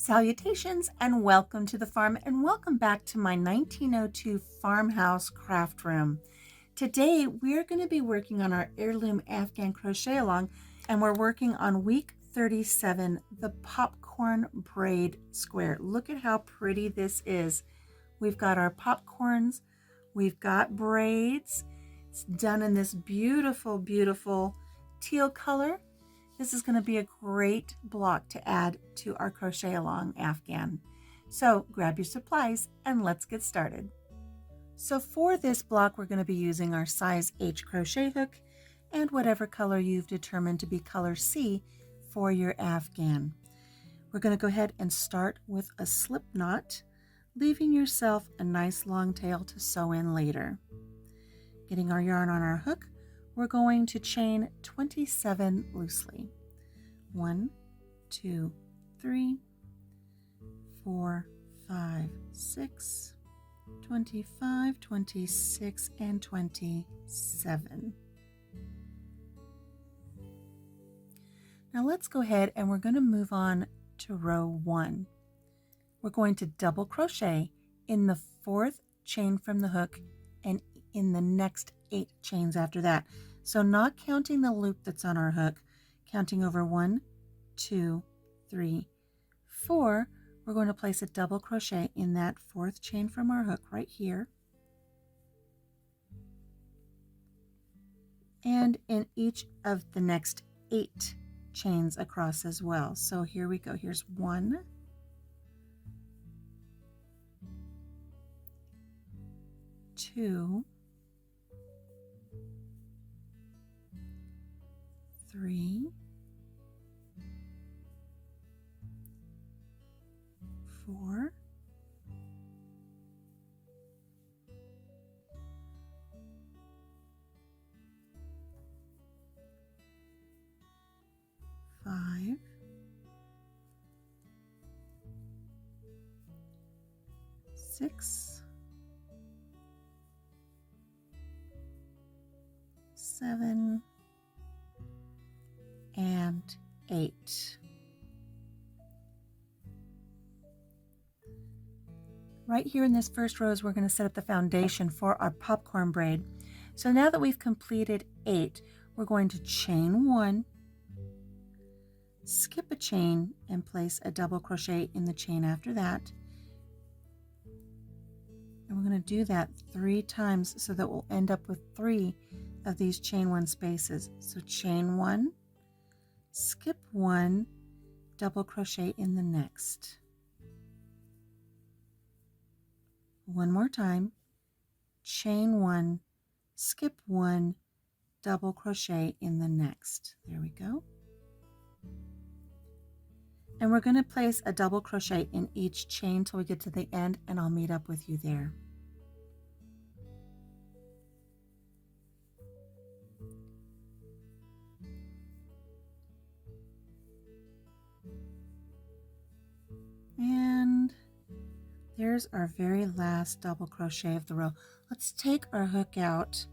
Salutations and welcome to the farm, and welcome back to my 1902 farmhouse craft room. Today we're going to be working on our heirloom Afghan crochet along, and we're working on week 37, the popcorn braid square. Look at how pretty this is. We've got our popcorns, we've got braids. It's done in this beautiful teal color. This is going to be a great block to add to our crochet along Afghan. So grab your supplies and let's get started. So for this block, we're going to be using our size H crochet hook and whatever color you've determined to be color C for your Afghan. We're going to go ahead and start with a slip knot, leaving yourself a nice long tail to sew in later. Getting our yarn on our hook, we're going to chain 27 loosely. 1, 2, 3, 4, 5, 6, 25, 26, and 27. Now let's go ahead and we're going to move on to row 1. We're going to double crochet in the 4th chain from the hook and in the next 8 chains after that. So not counting the loop that's on our hook, counting over 1, 2, 3, 4, we're going to place a double crochet in that 4th chain from our hook right here. And in each of the next 8 chains across as well. So here we go. Here's 1, 2, 3, 4, 5, 6, 7, and 8. Right here in this first row is we're going to set up the foundation for our popcorn braid. So now that we've completed 8, we're going to chain 1, skip a chain, and place a double crochet in the chain after that. And we're going to do that 3 times so that we'll end up with 3 of these chain 1 spaces. So chain 1, skip 1, double crochet in the next. One more time, chain 1, skip 1, double crochet in the next. There we go. And we're going to place a double crochet in each chain till we get to the end, and I'll meet up with you there. And there's our very last double crochet of the row. Let's take our hook out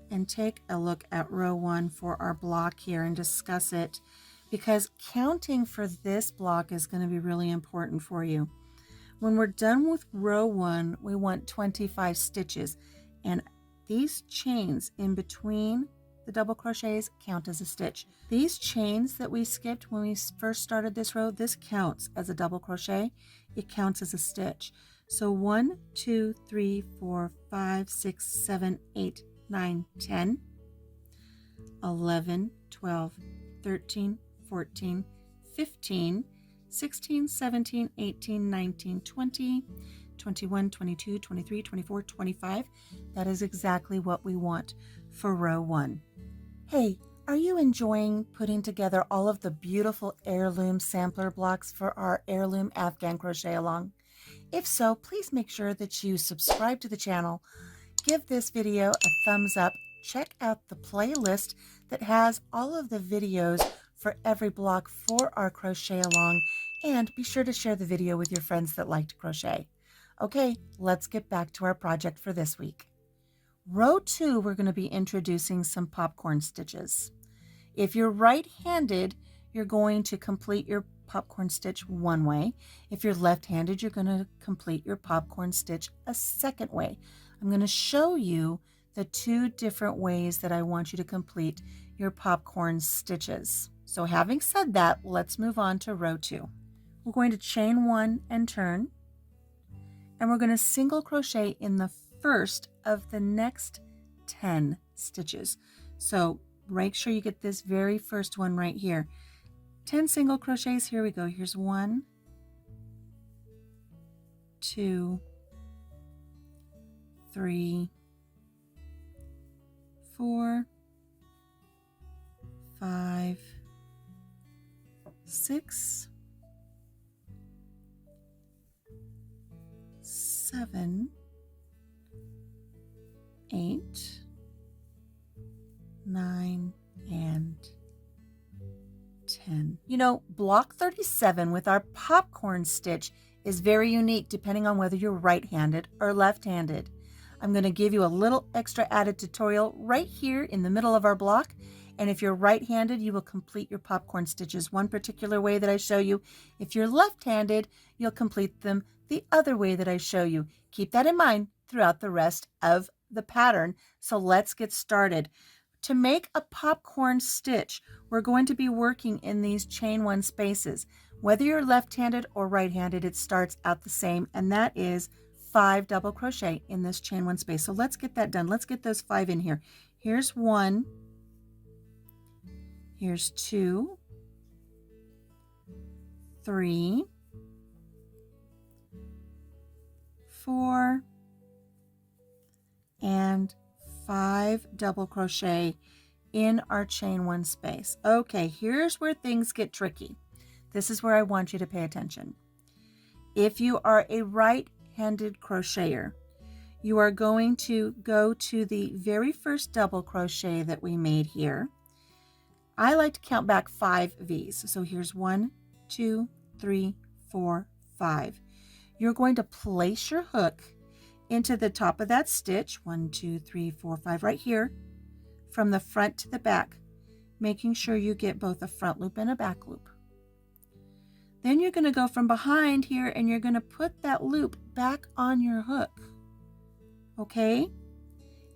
and take a look at row 1 for our block here and discuss it, because counting for this block is going to be really important for you. When we're done with row 1, we want 25 stitches, and these chains in between the double crochets count as a stitch. These chains that we skipped when we first started this row, this counts as a double crochet. It counts as a stitch. So 1, 2, 3, 4, 5, 6, 7, 8, 9, 10, 11, 12, 13, 14, 15, 16, 17, 18, 19, 20, 21, 22, 23, 24, 25. That is exactly what we want for row 1. Hey, are you enjoying putting together all of the beautiful heirloom sampler blocks for our heirloom Afghan crochet along? If so, please make sure that you subscribe to the channel, give this video a thumbs up, check out the playlist that has all of the videos for every block for our crochet along, and be sure to share the video with your friends that like to crochet. Okay, let's get back to our project for this week. Row 2, we're going to be introducing some popcorn stitches. If you're right-handed, you're going to complete your popcorn stitch one way. If you're left-handed, you're going to complete your popcorn stitch a second way. I'm going to show you the two different ways that I want you to complete your popcorn stitches. So having said that, let's move on to row 2. We're going to chain 1 and turn, and we're going to single crochet in the first of the next 10 stitches. So make sure you get this very first one right here. 10 single crochets. Here we go. Here's 1, 2, 3, 4, 5, 6, 7, 8, 9, and 10. You know, block 37 with our popcorn stitch is very unique depending on whether you're right-handed or left-handed. I'm going to give you a little extra added tutorial right here in the middle of our block. And if you're right-handed, you will complete your popcorn stitches one particular way that I show you. If you're left-handed, you'll complete them the other way that I show you. Keep that in mind throughout the rest of the pattern. So let's get started. To make a popcorn stitch, we're going to be working in these chain 1 spaces. Whether you're left-handed or right-handed, it starts out the same, and that is 5 double crochet in this chain 1 space. So let's get that done. Let's get those 5 in here. Here's 1, here's 2, 3, 4, and 5 double crochet in our chain 1 space. Okay, here's where things get tricky. This is where I want you to pay attention. If you are a right-handed crocheter, you are going to go to the very first double crochet that we made here. I like to count back 5 V's. So here's 1, 2, 3, 4, 5. You're going to place your hook into the top of that stitch, 1, 2, 3, 4, 5, right here, from the front to the back, making sure you get both a front loop and a back loop. Then you're going to go from behind here and you're going to put that loop back on your hook, okay?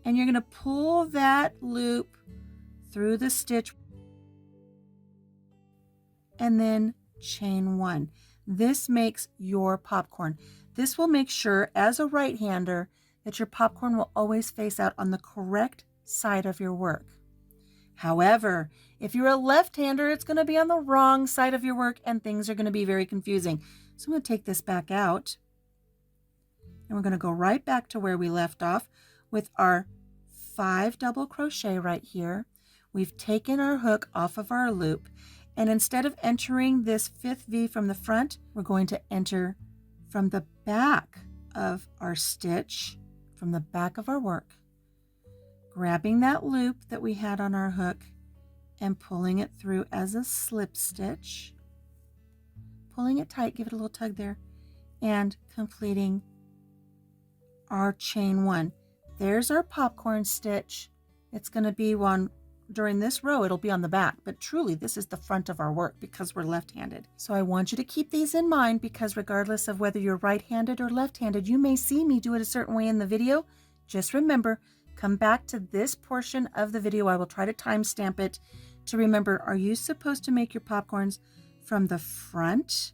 And you're going to pull that loop through the stitch and then chain 1. This makes your popcorn. This will make sure, as a right-hander, that your popcorn will always face out on the correct side of your work. However, if you're a left-hander, it's going to be on the wrong side of your work and things are going to be very confusing. So I'm going to take this back out and we're going to go right back to where we left off with our 5 double crochet right here. We've taken our hook off of our loop, and instead of entering this 5th V from the front, we're going to enter from the back of our stitch, from the back of our work, grabbing that loop that we had on our hook and pulling it through as a slip stitch, pulling it tight, give it a little tug there, and completing our chain 1. There's our popcorn stitch. It's going to be one during this row, it'll be on the back, but truly this is the front of our work because we're left-handed. So I want you to keep these in mind, because regardless of whether you're right-handed or left-handed, you may see me do it a certain way in the video. Just remember, come back to this portion of the video. I will try to timestamp it to remember, are you supposed to make your popcorns from the front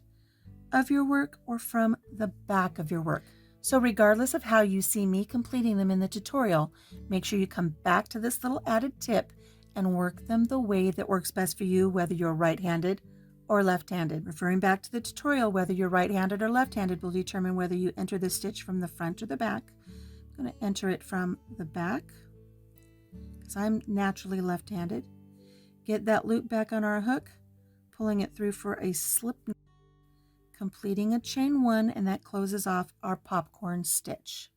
of your work or from the back of your work? So regardless of how you see me completing them in the tutorial, make sure you come back to this little added tip and work them the way that works best for you, whether you're right-handed or left-handed. Referring back to the tutorial, whether you're right-handed or left-handed will determine whether you enter the stitch from the front or the back. I'm going to enter it from the back because I'm naturally left-handed. Get that loop back on our hook, pulling it through for a slip, completing a chain 1, and that closes off our popcorn stitch.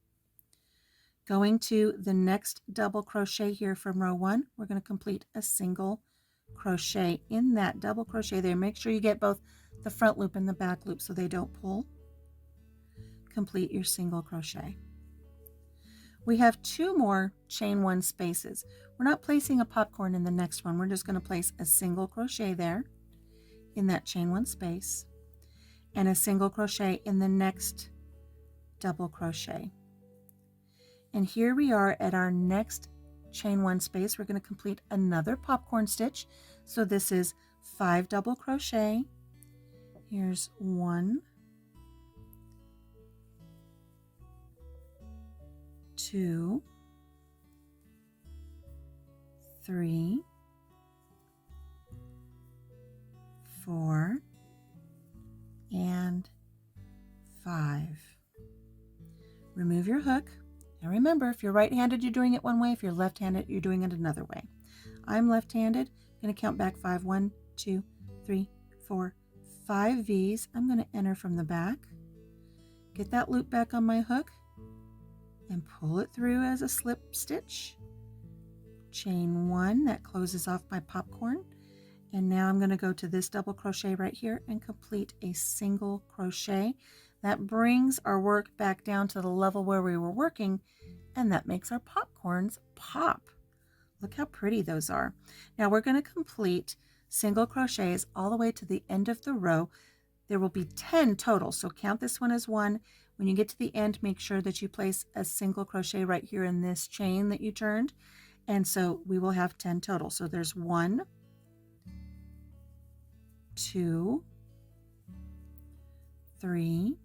Going to the next double crochet here from row 1, we're going to complete a single crochet in that double crochet there. Make sure you get both the front loop and the back loop so they don't pull. Complete your single crochet. We have 2 more chain 1 spaces. We're not placing a popcorn in the next one. We're just going to place a single crochet there in that chain one space and a single crochet in the next double crochet. And here we are at our next chain one space. We're going to complete another popcorn stitch. So this is 5 double crochet. Here's 1, 2, 3, 4, and 5. Remove your hook. And remember, if you're right-handed, you're doing it one way. If you're left-handed, you're doing it another way. I'm left-handed. I'm going to count back 5. 1, 2, 3, 4, 5 V's. I'm going to enter from the back. Get that loop back on my hook and pull it through as a slip stitch. Chain 1, that closes off my popcorn. And now I'm going to go to this double crochet right here and complete a single crochet. That brings our work back down to the level where we were working, and that makes our popcorns pop. Look how pretty those are. Now we're going to complete single crochets all the way to the end of the row. There will be 10 total, so count this one as 1. When you get to the end, make sure that you place a single crochet right here in this chain that you turned, and so we will have 10 total. So there's 1, 2, 3,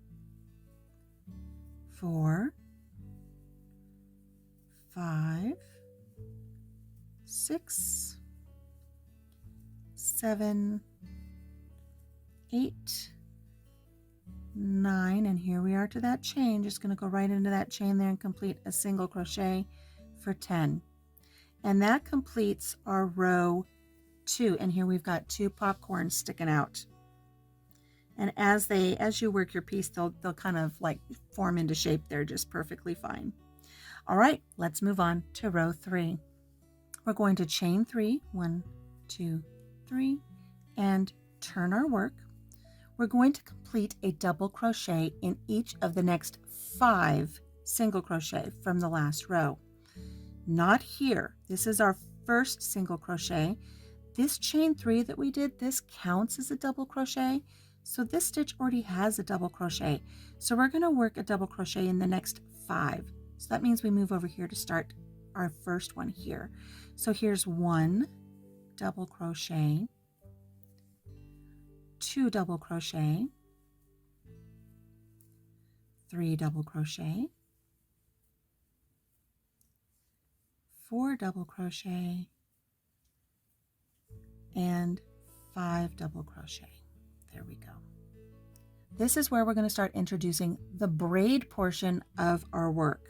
4, 5, 6, 7, 8, 9, and here we are to that chain. Just going to go right into that chain there and complete a single crochet for 10. And that completes our row 2, and here we've got 2 popcorns sticking out. And as you work your piece, they'll kind of like form into shape there just perfectly fine. All right, let's move on to row 3. We're going to chain 3, 1, 2, 3, and turn our work. We're going to complete a double crochet in each of the next 5 single crochet from the last row. Not here. This is our first single crochet. This chain 3 that we did, this counts as a double crochet. So this stitch already has a double crochet. So we're going to work a double crochet in the next 5. So that means we move over here to start our first one here. So here's 1 double crochet, 2 double crochet, 3 double crochet, 4 double crochet, and 5 double crochet. There we go. This is where we're going to start introducing the braid portion of our work.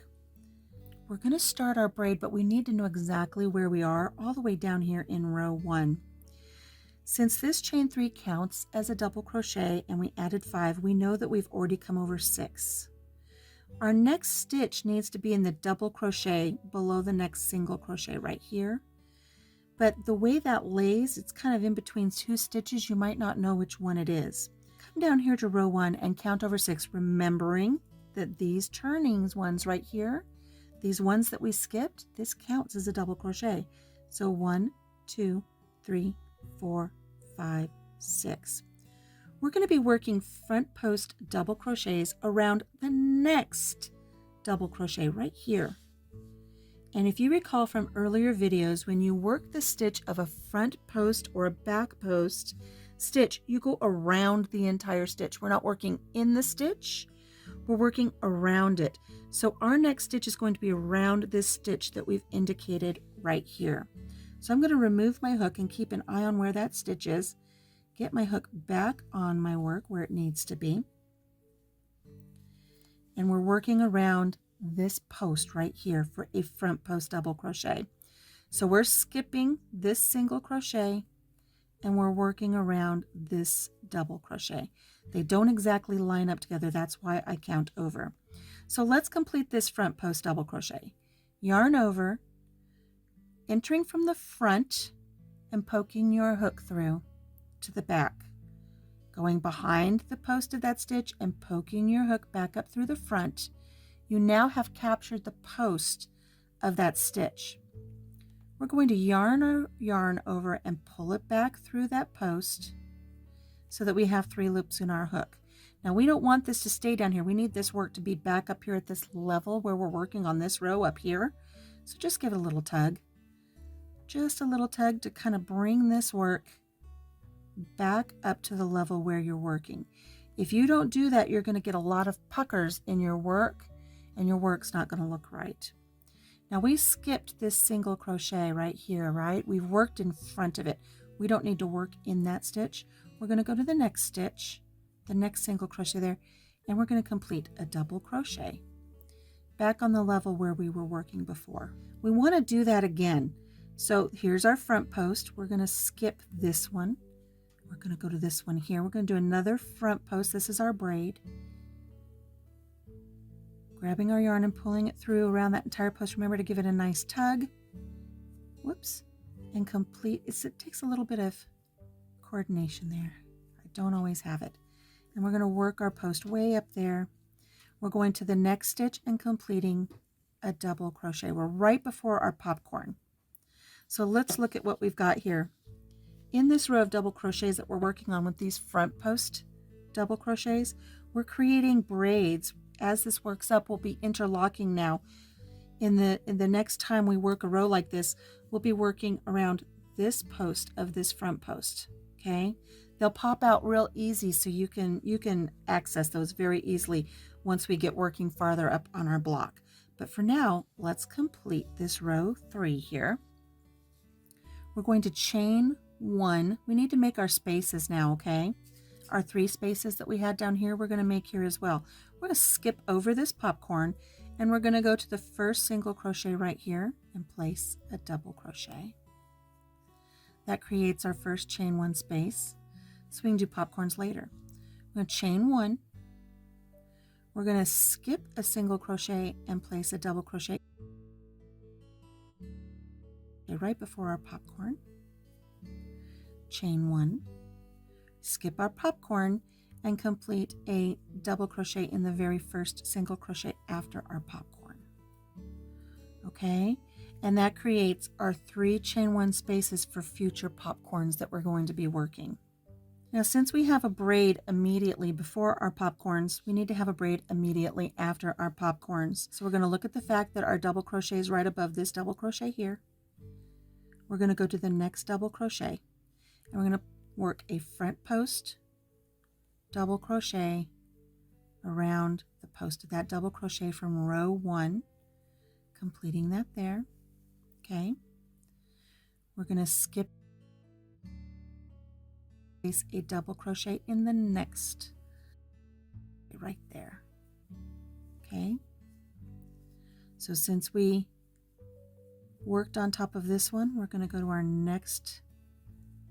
We're going to start our braid, but we need to know exactly where we are all the way down here in row 1. Since this chain 3 counts as a double crochet and we added 5, we know that we've already come over 6. Our next stitch needs to be in the double crochet below the next single crochet right here. But the way that lays, it's kind of in between 2 stitches. You might not know which one it is. Come down here to row 1 and count over 6, remembering that these turnings ones right here, these ones that we skipped, this counts as a double crochet. So 1, 2, 3, 4, 5, 6. We're going to be working front post double crochets around the next double crochet right here. And if you recall from earlier videos, when you work the stitch of a front post or a back post stitch, you go around the entire stitch. We're not working in the stitch, we're working around it. So our next stitch is going to be around this stitch that we've indicated right here. So I'm going to remove my hook and keep an eye on where that stitch is. Get my hook back on my work where it needs to be. And we're working around this post right here for a front post double crochet. So we're skipping this single crochet and we're working around this double crochet. They don't exactly line up together. That's why I count over. So let's complete this front post double crochet. Yarn over, entering from the front and poking your hook through to the back, going behind the post of that stitch and poking your hook back up through the front. You now have captured the post of that stitch. We're going to yarn over and pull it back through that post, so that we have 3 loops in our hook. Now we don't want this to stay down here. We need this work to be back up here at this level where we're working on this row up here. So just give it a little tug. Just a little tug to kind of bring this work back up to the level where you're working. If you don't do that, you're going to get a lot of puckers in your work and your work's not going to look right. Now we skipped this single crochet right here, right? We've worked in front of it. We don't need to work in that stitch. We're going to go to the next stitch, the next single crochet there, and we're going to complete a double crochet back on the level where we were working before. We want to do that again. So here's our front post. We're going to skip this one. We're going to go to this one here. We're going to do another front post. This is our braid. Grabbing our yarn and pulling it through around that entire post. Remember to give it a nice tug. Whoops. And complete. It takes a little bit of coordination there. I don't always have it. And we're going to work our post way up there. We're going to the next stitch and completing a double crochet. We're right before our popcorn. So let's look at what we've got here. In this row of double crochets that we're working on with these front post double crochets, we're creating braids. As this works up, we'll be interlocking now. In the next time we work a row like this, we'll be working around this post of this front post. Okay, they'll pop out real easy, so you can access those very easily once we get working farther up on our block. But for now, let's complete this row 3 here. We're going to chain 1. We need to make our spaces now, okay? Our 3 spaces that we had down here, we're going to make here as well. We're going to skip over this popcorn and we're going to go to the first single crochet right here and place a double crochet. That creates our first chain 1 space, so we can do popcorns later. We're going to chain 1. We're going to skip a single crochet and place a double crochet right before our popcorn. Chain 1. Skip our popcorn and complete a double crochet in the very first single crochet after our popcorn. Okay, and that creates our 3 chain 1 spaces for future popcorns that we're going to be working. Now, since we have a braid immediately before our popcorns, we need to have a braid immediately after our popcorns. So we're going to look at the fact that our double crochet is right above this double crochet here. We're going to go to the next double crochet and we're going to work a front post double crochet around the post of that double crochet from row 1, completing that there. Okay, we're going to skip a double crochet in the next right there. Okay, so since we worked on top of this one, we're going to go to our next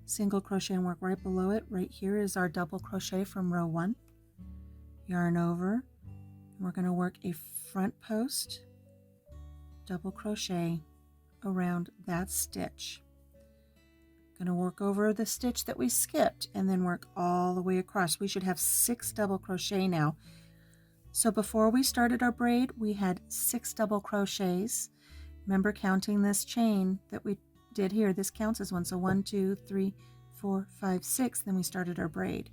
single crochet and work right below it. Right here is our double crochet from row 1. Yarn over, and we're going to work a front post double crochet around that stitch. Going to work over the stitch that we skipped and then work all the way across. We should have 6 double crochet now. So before we started our braid, we had 6 double crochets. Remember counting this chain that we did here. This counts as one. So 1, 2, 3, 4, 5, 6. Then we started our braid.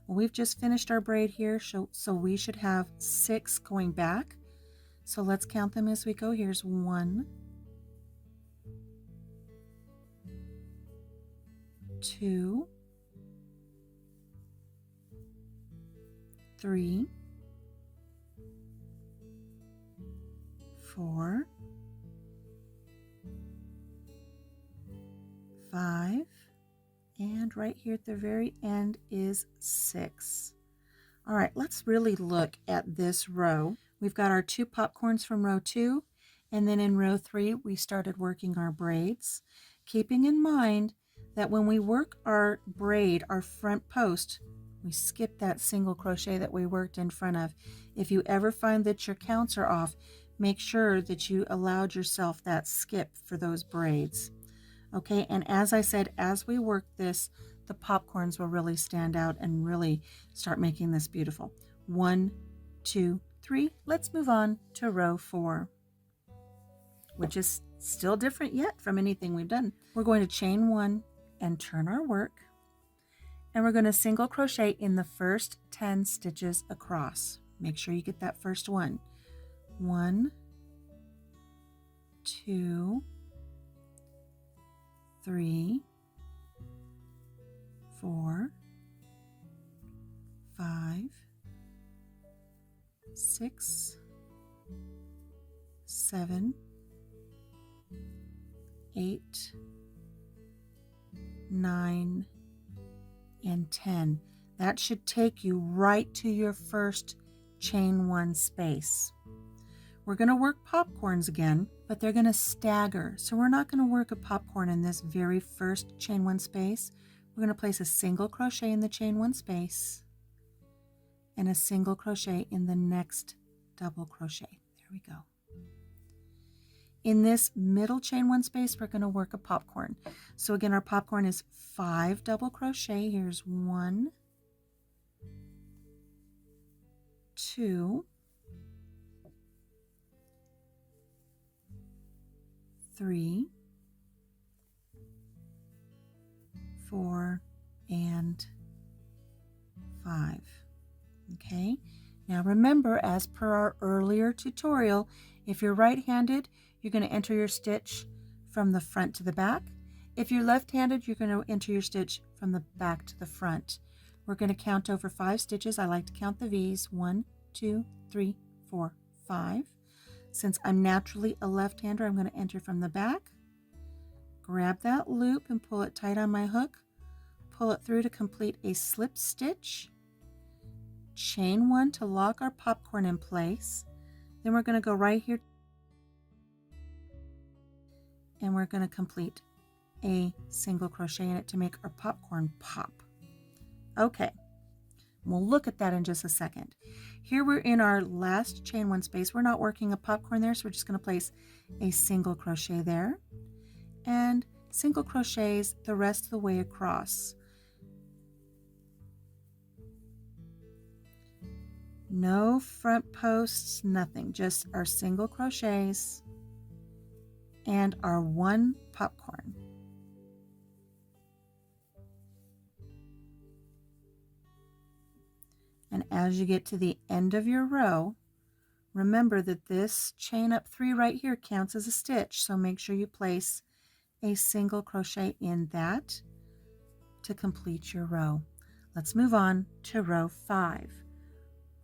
Well, we've just finished our braid here, so we should have 6 going back. So let's count them as we go. Here's 1, 2, 3, 4, 5, and right here at the very end is 6. All right, let's really look at this row. We've got our 2 popcorns from row 2, and then in row 3 we started working our braids, keeping in mind that when we work our braid, our front post, we skip that single crochet that we worked in front of. If you ever find that your counts are off, make sure that you allowed yourself that skip for those braids. Okay, and as I said, as we work this, the popcorns will really stand out and really start making this beautiful. 1, 2, 3. Let's move on to row 4, which is still different yet from anything we've done. We're going to chain 1 and turn our work. and we're going to single crochet in the first 10 stitches across. Make sure you get that first one. 1, 2, 3, 4, 5, 6, 7, 8, 9, and 10. That should take you right to your first chain 1 space. We're going to work popcorns again, but they're going to stagger. So we're not going to work a popcorn in this very first chain 1 space. We're going to place a single crochet in the chain 1 space and a single crochet in the next double crochet. There we go. In this middle chain 1 space, we're going to work a popcorn. So again, our popcorn is 5 double crochet. Here's 1, 2, 3, 4, and 5. Okay, now remember, as per our earlier tutorial, if you're right-handed, you're going to enter your stitch from the front to the back. If you're left-handed, you're going to enter your stitch from the back to the front. We're going to count over 5 stitches. I like to count the V's. 1, 2, 3, 4, 5. Since I'm naturally a left-hander, I'm going to enter from the back, grab that loop and pull it tight on my hook, pull it through to complete a slip stitch, chain 1 to lock our popcorn in place. Then we're going to go right here and we're going to complete a single crochet in it to make our popcorn pop. Okay, we'll look at that in just a second. Here we're in our last chain 1 space. We're not working a popcorn there, so we're just going to place a single crochet there and single crochets the rest of the way across. No front posts, nothing, just our single crochets and our 1 popcorn. And as you get to the end of your row, remember that this chain up 3 right here counts as a stitch, so make sure you place a single crochet in that to complete your row. Let's move on to row 5.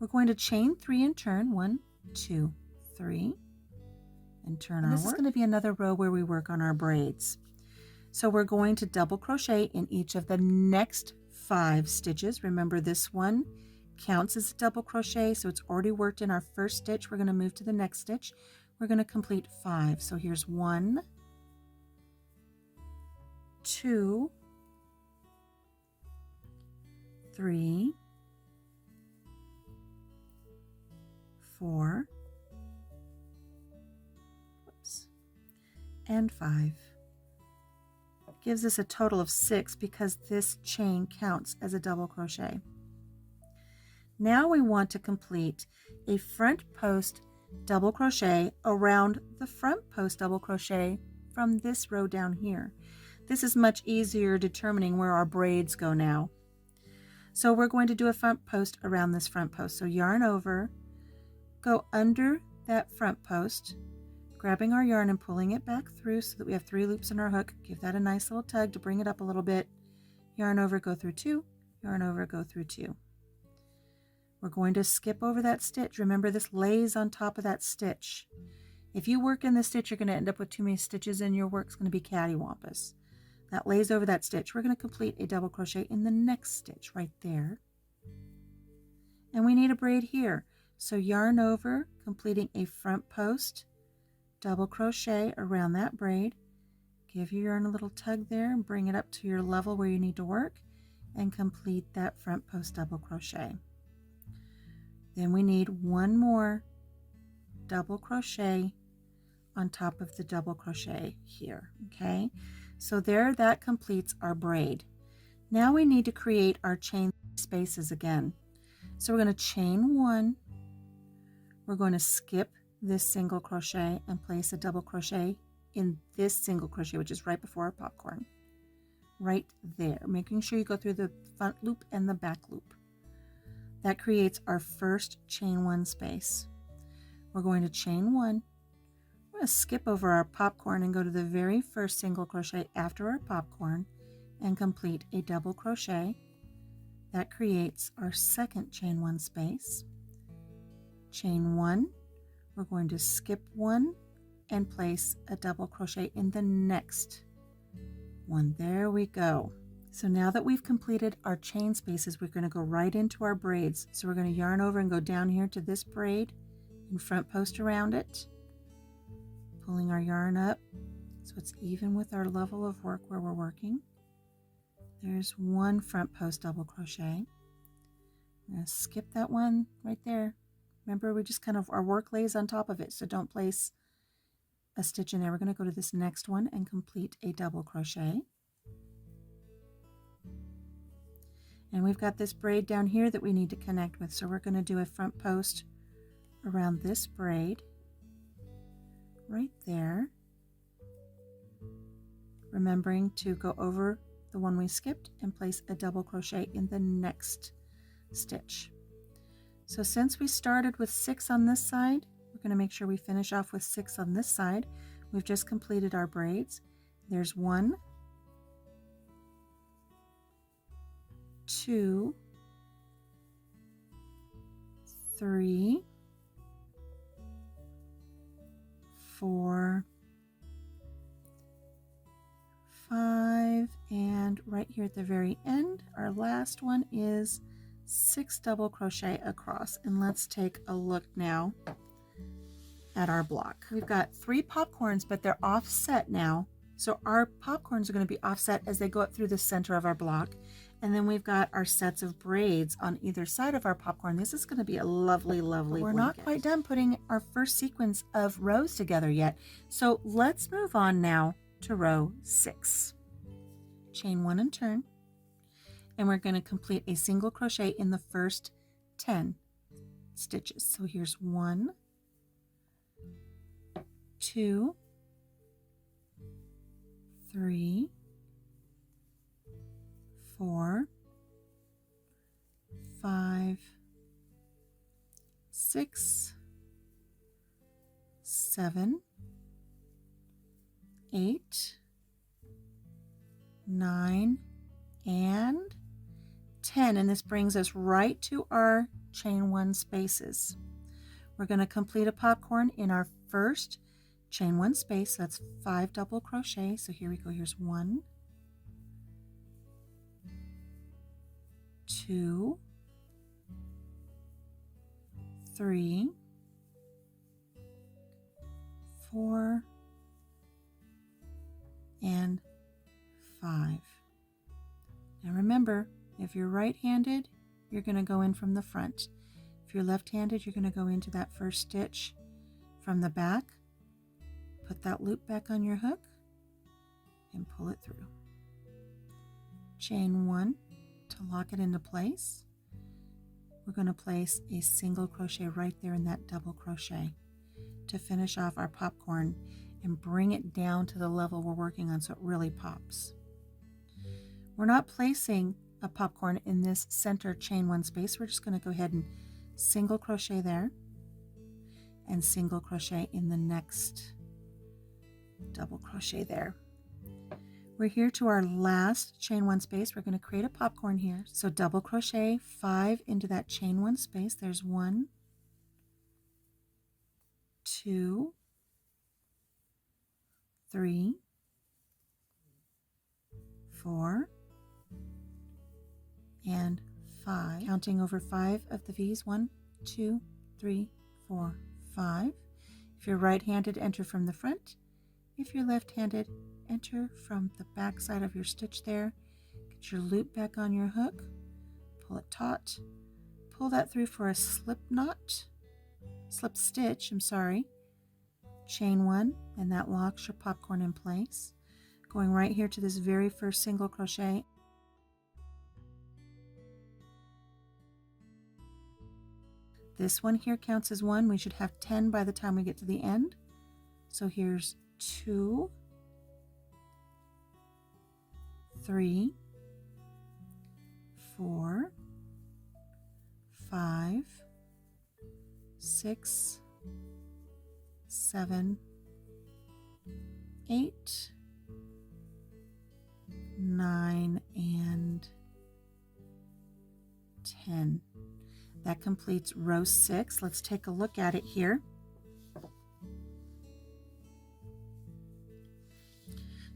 We're going to chain 3 and turn 1, 2, 3, and turn our work. This is going to be another row where we work on our braids. So we're going to double crochet in each of the next 5 stitches. Remember, this one counts as a double crochet, so it's already worked in our first stitch. We're going to move to the next stitch. We're going to complete 5. So here's 1, 2, 3, 4, and 5. Gives us a total of 6 because this chain counts as a double crochet. Now we want to complete a front post double crochet around the front post double crochet from this row down here. This is much easier determining where our braids go now. So we're going to do a front post around this front post. So yarn over, go under that front post, grabbing our yarn and pulling it back through so that we have 3 loops in our hook. Give that a nice little tug to bring it up a little bit. Yarn over, go through 2, yarn over, go through 2. We're going to skip over that stitch. Remember, this lays on top of that stitch. If you work in the stitch, you're going to end up with too many stitches and your work's going to be cattywampus. That lays over that stitch. We're going to complete a double crochet in the next stitch right there. And we need a braid here. So yarn over, completing a front post, double crochet around that braid. Give your yarn a little tug there and bring it up to your level where you need to work and complete that front post double crochet. Then we need 1 more double crochet on top of the double crochet here. Okay, so there, that completes our braid. Now we need to create our chain spaces again. So we're going to chain 1, we're going to skip this single crochet and place a double crochet in this single crochet, which is right before our popcorn. right there, making sure you go through the front loop and the back loop. That creates our first chain 1 space. We're going to chain 1. We're going to skip over our popcorn and go to the very first single crochet after our popcorn and complete a double crochet. That creates our second chain 1 space. Chain 1, we're going to skip 1 and place a double crochet in the next one. There we go. So now that we've completed our chain spaces, we're going to go right into our braids. So we're going to yarn over and go down here to this braid and front post around it, pulling our yarn up so it's even with our level of work where we're working. There's one front post double crochet. I'm going to skip that one right there. Remember, we just kind of, our work lays on top of it, so don't place a stitch in there. We're going to go to this next one and complete a double crochet. And we've got this braid down here that we need to connect with, so we're going to do a front post around this braid right there, remembering to go over the one we skipped and place a double crochet in the next stitch. So since we started with 6 on this side, we're going to make sure we finish off with 6 on this side. We've just completed our braids. There's 1, 2, 3, 4, 5, and right here at the very end, our last one is 6 double crochet across. And let's take a look now at our block. We've got 3 popcorns, but they're offset now. So our popcorns are going to be offset as they go up through the center of our block. And then we've got our sets of braids on either side of our popcorn. This is going to be a lovely, lovely blanket. We're not quite done putting our first sequence of rows together yet. So let's move on now to row 6. Chain 1 and turn. And we're going to complete a single crochet in the first 10 stitches. So here's 1, 2, 3, 4, 5, 6, 7, 8, 9, and 10. And this brings us right to our chain 1 spaces. We're going to complete a popcorn in our first chain 1 space. That's 5 double crochet. So here we go. Here's 1, 2, 3, 4, and 5. Now remember, if you're right-handed, you're going to go in from the front. If you're left-handed, you're going to go into that first stitch from the back, put that loop back on your hook, and pull it through. Chain 1 to lock it into place. We're going to place a single crochet right there in that double crochet to finish off our popcorn and bring it down to the level we're working on so it really pops. We're not placing a popcorn in this center chain 1 space. We're just going to go ahead and single crochet there and single crochet in the next double crochet there. We're here to our last chain 1 space. We're going to create a popcorn here. So double crochet 5 into that chain 1 space. There's 1, 2, 3, 4, and 5. Counting over 5 of the V's. 1, 2, 3, 4, 5. If you're right-handed, enter from the front. If you're left-handed, enter from the back side of your stitch there. Get your loop back on your hook, pull it taut, pull that through for a slip stitch, chain 1, and that locks your popcorn in place. Going right here to this very first single crochet. This one here counts as 1. We should have 10 by the time we get to the end. So here's 2, 3, 4, 5, 6, 7, 8, 9, and 10. That completes row 6. Let's take a look at it here.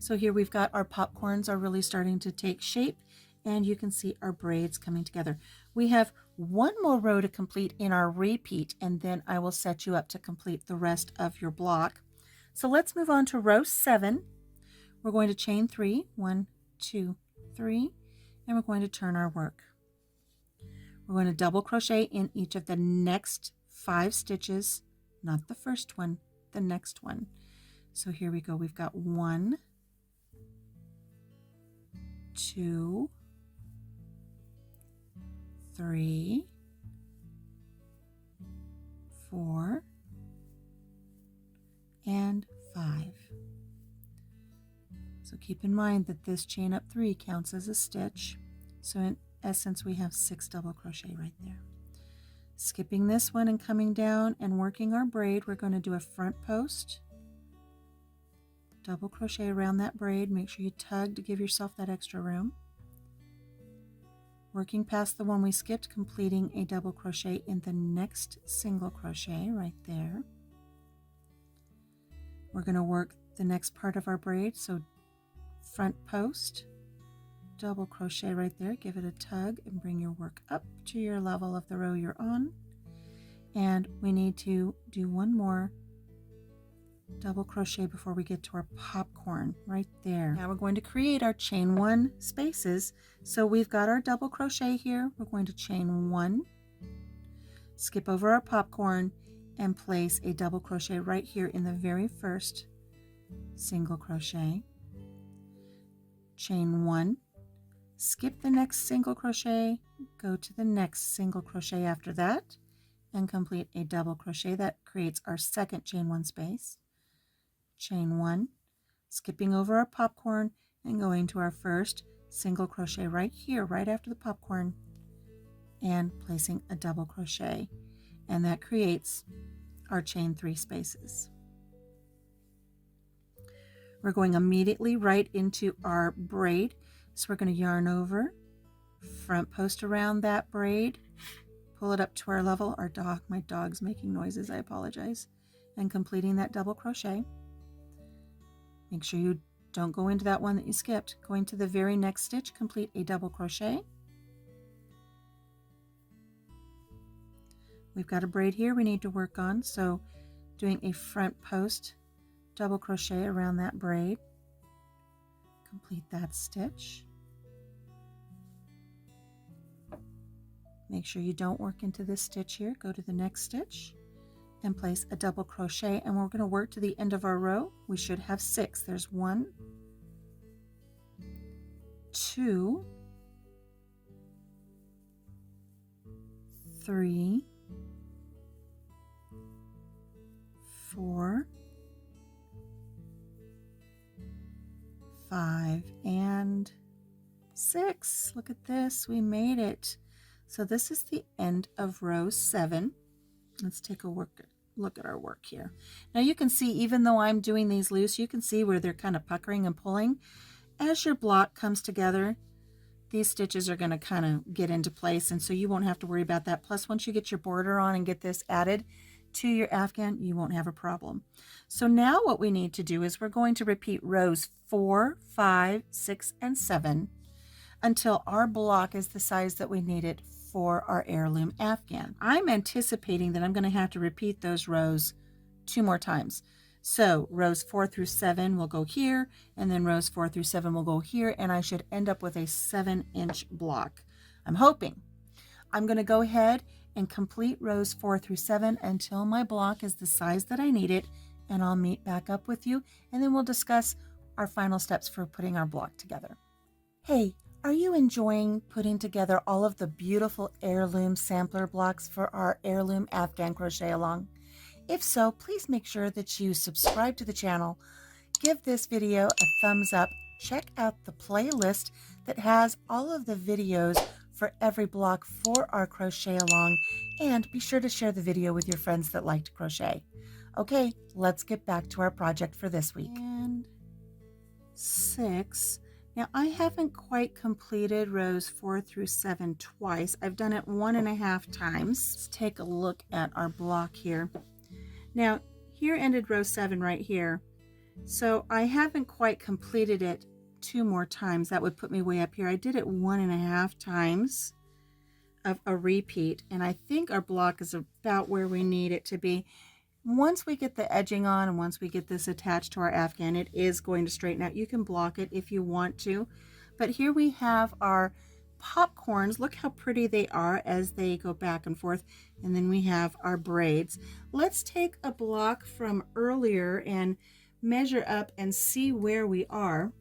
So here we've got our popcorns are really starting to take shape, and you can see our braids coming together. We have one more row to complete in our repeat, and then I will set you up to complete the rest of your block. So let's move on to row 7. We're going to chain 3, 1, 2, 3, and we're going to turn our work. We're going to double crochet in each of the next 5 stitches, not the first one, the next one. So here we go. We've got 1, 2, 3, 4, and 5. So keep in mind that this chain up 3 counts as a stitch. So in essence, we have 6 double crochet right there. Skipping this one and coming down and working our braid, we're going to do a front post, double crochet around that braid. Make sure you tug to give yourself that extra room. Working past the one we skipped, completing a double crochet in the next single crochet right there. We're going to work the next part of our braid, so front post, double crochet right there, give it a tug and bring your work up to your level of the row you're on. And we need to do one more double crochet before we get to our popcorn right there. Now we're going to create our chain 1 spaces. So we've got our double crochet here. We're going to chain 1, skip over our popcorn, and place a double crochet right here in the very first single crochet. Chain 1, skip the next single crochet, go to the next single crochet after that, and complete a double crochet. That creates our second chain 1 space. Chain 1, skipping over our popcorn and going to our first single crochet right here, right after the popcorn, and placing a double crochet. And that creates our chain 3 spaces. We're going immediately right into our braid. So we're going to yarn over, front post around that braid, pull it up to our level. My dog's making noises, I apologize. And completing that double crochet. Make sure you don't go into that one that you skipped. Going to the very next stitch, complete a double crochet. We've got a braid here we need to work on, so doing a front post double crochet around that braid. Complete that stitch. Make sure you don't work into this stitch here. Go to the next stitch and place a double crochet, and we're going to work to the end of our row. We should have 6. There's 1, 2, 3, 4, 5, and 6. Look at this, we made it. So this is the end of row 7. Let's take a look at our work here. Now you can see, even though I'm doing these loose, you can see where they're kind of puckering and pulling. As your block comes together, these stitches are going to kind of get into place, and so you won't have to worry about that. Plus, once you get your border on and get this added to your Afghan, you won't have a problem. So now what we need to do is we're going to repeat rows 4, 5, 6, and 7 until our block is the size that we need it for our heirloom Afghan. I'm anticipating that I'm going to have to repeat those rows 2 more times. So rows 4 through 7 will go here, and then rows 4 through 7 will go here, and I should end up with a 7-inch block. I'm hoping. I'm going to go ahead and complete rows 4 through 7 until my block is the size that I need it, and I'll meet back up with you, and then we'll discuss our final steps for putting our block together. Hey, are you enjoying putting together all of the beautiful heirloom sampler blocks for our heirloom Afghan crochet along? If so, please make sure that you subscribe to the channel, give this video a thumbs up, check out the playlist that has all of the videos for every block for our crochet along, and be sure to share the video with your friends that like to crochet. Okay, let's get back to our project for this week. And 6. Now I haven't quite completed rows 4 through 7 twice. I've done it 1.5 times. Let's take a look at our block here. Now here ended row 7 right here. So I haven't quite completed it 2 more times. That would put me way up here. I did it 1.5 times of a repeat, and I think our block is about where we need it to be. Once we get the edging on and once we get this attached to our Afghan, it is going to straighten out. You can block it if you want to, but here we have our popcorns. Look how pretty they are as they go back and forth. And then we have our braids. Let's take a block from earlier and measure up and see where we are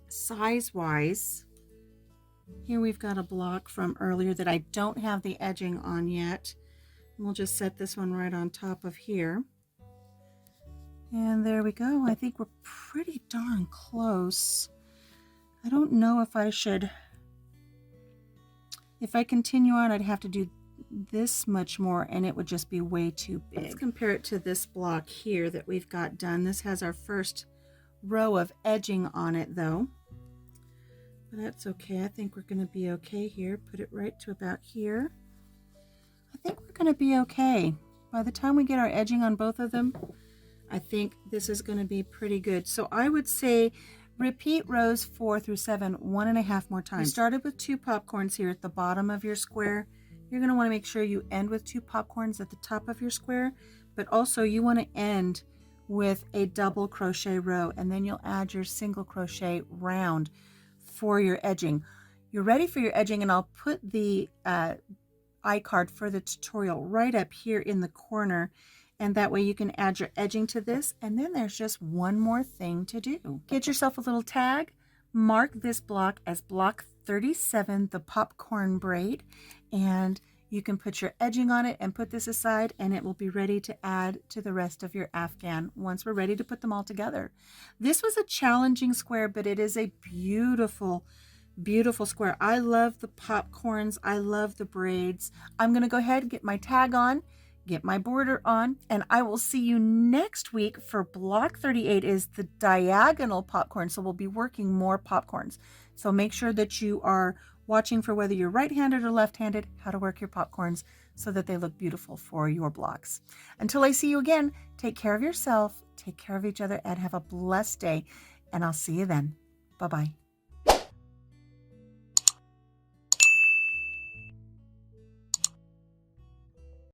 size wise. Here we've got a block from earlier that I don't have the edging on yet. We'll just set this one right on top of here. And there we go. I think we're pretty darn close. I don't know if I should, if I continue on, I'd have to do this much more and it would just be way too big. Let's compare it to this block here that we've got done. This has our first row of edging on it though. But that's okay. I think we're going to be okay here. Put it right to about here. I think we're going to be okay. By the time we get our edging on both of them, I think this is going to be pretty good. So I would say repeat rows 4 through 7 1.5 more times. You started with 2 popcorns here at the bottom of your square. You're going to want to make sure you end with 2 popcorns at the top of your square, but also you want to end with a double crochet row, and then you'll add your single crochet round for your edging. You're ready for your edging, and I'll put the iCard for the tutorial right up here in the corner, and that way you can add your edging to this. And then there's just one more thing to do. Get yourself a little tag, mark this block as block 37, the popcorn braid, and you can put your edging on it and put this aside, and it will be ready to add to the rest of your Afghan once we're ready to put them all together. This was a challenging square, but it is a beautiful, beautiful square. I love the popcorns. I love the braids. I'm going to go ahead and get my tag on, get my border on, and I will see you next week for block 38 is the diagonal popcorn. So we'll be working more popcorns. So make sure that you are watching for whether you're right-handed or left-handed, how to work your popcorns so that they look beautiful for your blocks. Until I see you again, take care of yourself, take care of each other, and have a blessed day. And I'll see you then. Bye-bye.